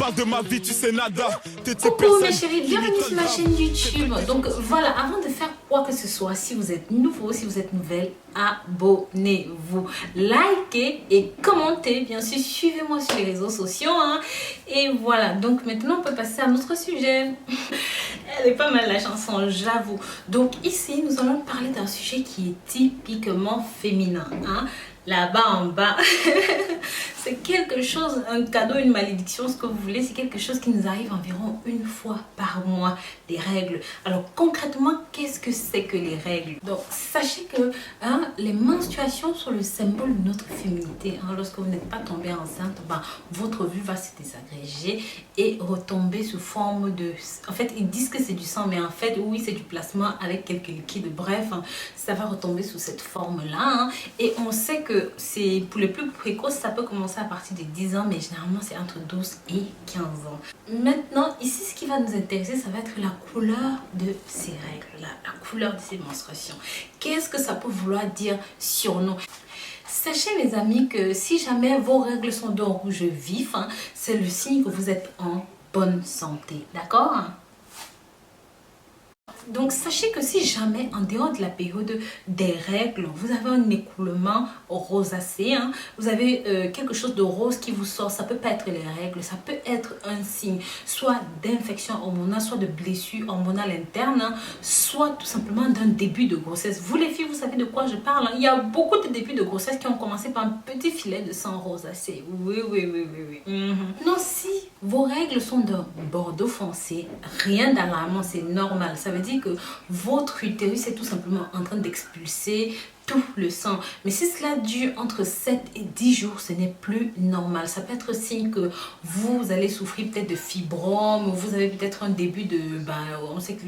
parle de ma vie, tu sais nada. Coucou mes chéris, bienvenue sur ma chaîne YouTube. Donc voilà, avant de faire quoi que ce soit, si vous êtes nouveau, si vous êtes nouvelle, abonnez-vous, likez et commentez. Bien sûr, suivez-moi sur les réseaux sociaux. Et voilà, donc maintenant on peut passer à notre sujet. Elle est pas mal la chanson, j'avoue. Donc ici, nous allons parler d'un sujet qui est typiquement féminin. Là-bas en bas, c'est quelque chose, un cadeau, une malédiction, ce que vous voulez, c'est quelque chose qui nous arrive environ une fois par mois, des règles. Alors concrètement, qu'est-ce que c'est que les règles? Donc sachez que les menstruations sont le symbole de notre féminité. Lorsque vous n'êtes pas tombée enceinte, votre vue va se désagréger et retomber sous forme de... En fait, ils disent que c'est du sang, mais en fait, oui, c'est du plasma avec quelques liquides. Bref, ça va retomber sous cette forme-là. Et on sait que c'est pour les plus précoces, ça peut commencer à partir de 10 ans, mais généralement c'est entre 12 et 15 ans. Maintenant, ici, ce qui va nous intéresser, ça va être la couleur de ces règles-là, la couleur de ces menstruations. Qu'est-ce que ça peut vouloir dire sur nous? Sachez mes amis que si jamais vos règles sont d'un rouge vif, c'est le signe que vous êtes en bonne santé, d'accord? Donc sachez que si jamais en dehors de la période des règles, vous avez un écoulement rosacé, vous avez quelque chose de rose qui vous sort, ça peut pas être les règles, ça peut être un signe soit d'infection hormonale, soit de blessure hormonale interne, soit tout simplement d'un début de grossesse. Vous les filles, vous savez de quoi je parle, il y a beaucoup de débuts de grossesse qui ont commencé par un petit filet de sang rosacé. Oui. Non, si vos règles sont d'un bordeaux foncé, rien d'alarmant, c'est normal. Ça veut dire que votre utérus est tout simplement en train d'expulser tout le sang. Mais si cela dure entre 7 et 10 jours, ce n'est plus normal. Ça peut être signe que vous allez souffrir peut-être de fibrome, vous avez peut-être un début de... on sait que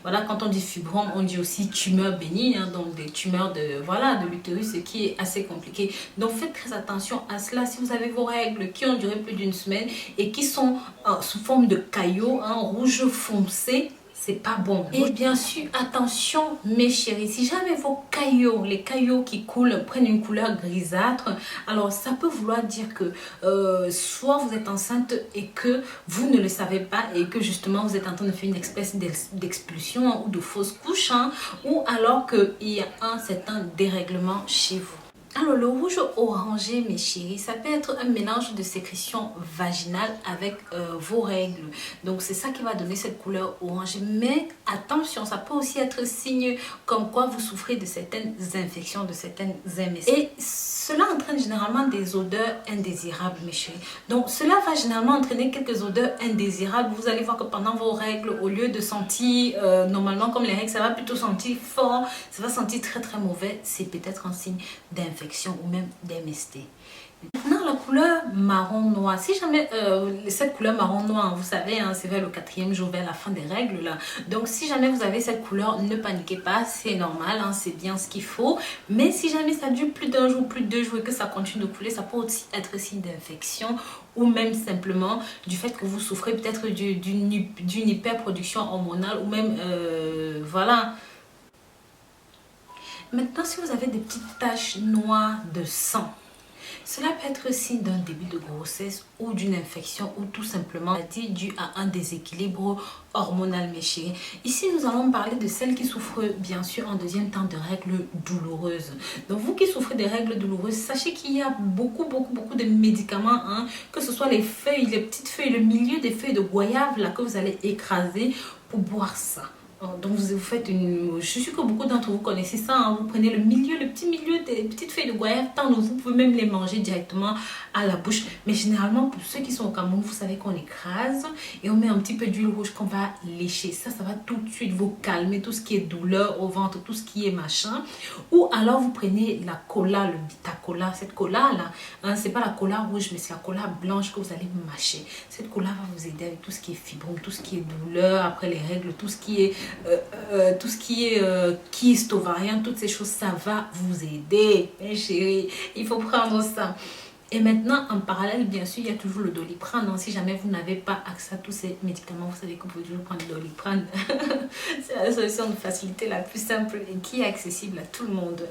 voilà, quand on dit fibrome, on dit aussi tumeur bénigne, donc des tumeurs de l'utérus, ce qui est assez compliqué. Donc faites très attention à cela. Si vous avez vos règles qui ont duré plus d'une semaine et qui sont sous forme de caillots, rouge foncé, c'est pas bon. Et bien sûr, attention mes chéris, si jamais vos caillots, les caillots qui coulent prennent une couleur grisâtre, alors ça peut vouloir dire que soit vous êtes enceinte et que vous ne le savez pas et que justement vous êtes en train de faire une espèce d'expulsion ou de fausse couche, ou alors qu'il y a un certain dérèglement chez vous. Alors le rouge orangé mes chéris, ça peut être un mélange de sécrétion vaginale avec vos règles. Donc c'est ça qui va donner cette couleur orangée. Mais attention, ça peut aussi être signe comme quoi vous souffrez de certaines infections, de certaines MST. Et cela entraîne généralement des odeurs indésirables mes chéris. Donc cela va généralement entraîner quelques odeurs indésirables. Vous allez voir que pendant vos règles, au lieu de sentir normalement comme les règles, ça va plutôt sentir fort, ça va sentir très mauvais. C'est peut-être un signe d'infection ou même d'MST. Maintenant, la couleur marron noir. Si jamais cette couleur marron noir, vous savez, c'est vers le 4e jour, vers la fin des règles là. Donc, si jamais vous avez cette couleur, ne paniquez pas, c'est normal, c'est bien ce qu'il faut. Mais si jamais ça dure plus d'un jour, plus de 2 jours et que ça continue de couler, ça peut aussi être signe d'infection ou même simplement du fait que vous souffrez peut-être d'une hyperproduction hormonale ou même voilà. Maintenant, si vous avez des petites taches noires de sang, cela peut être signe d'un début de grossesse ou d'une infection ou tout simplement dû à un déséquilibre hormonal mes chéris. Ici, nous allons parler de celles qui souffrent bien sûr en deuxième temps de règles douloureuses. Donc vous qui souffrez des règles douloureuses, sachez qu'il y a beaucoup de médicaments, que ce soit les feuilles, les petites feuilles, le milieu des feuilles de goyave là que vous allez écraser pour boire ça. Donc vous faites une... Je suis sûre que beaucoup d'entre vous connaissez ça, vous prenez le petit milieu des petites feuilles de goyave, tant vous pouvez même les manger directement à la bouche. Mais généralement pour ceux qui sont au Cameroun, vous savez qu'on écrase et on met un petit peu d'huile rouge qu'on va lécher. Ça va tout de suite vous calmer tout ce qui est douleur au ventre, tout ce qui est machin. Ou alors vous prenez la cola, le Vita-Cola. Cette cola là, c'est pas la cola rouge mais c'est la cola blanche que vous allez mâcher. Cette cola va vous aider avec tout ce qui est fibrome, tout ce qui est douleur après les règles, tout ce qui est kyste ovarien, toutes ces choses, ça va vous aider mes chéris, il faut prendre ça. Et maintenant, en parallèle, bien sûr, il y a toujours le Doliprane. Si jamais vous n'avez pas accès à tous ces médicaments, vous savez que vous pouvez toujours prendre le Doliprane. C'est la solution de facilité la plus simple et qui est accessible à tout le monde.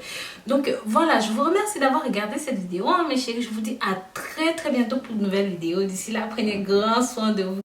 Donc voilà, je vous remercie d'avoir regardé cette vidéo, hein, mes chéris. Je vous dis à très bientôt pour de nouvelles vidéos. D'ici là, prenez grand soin de vous.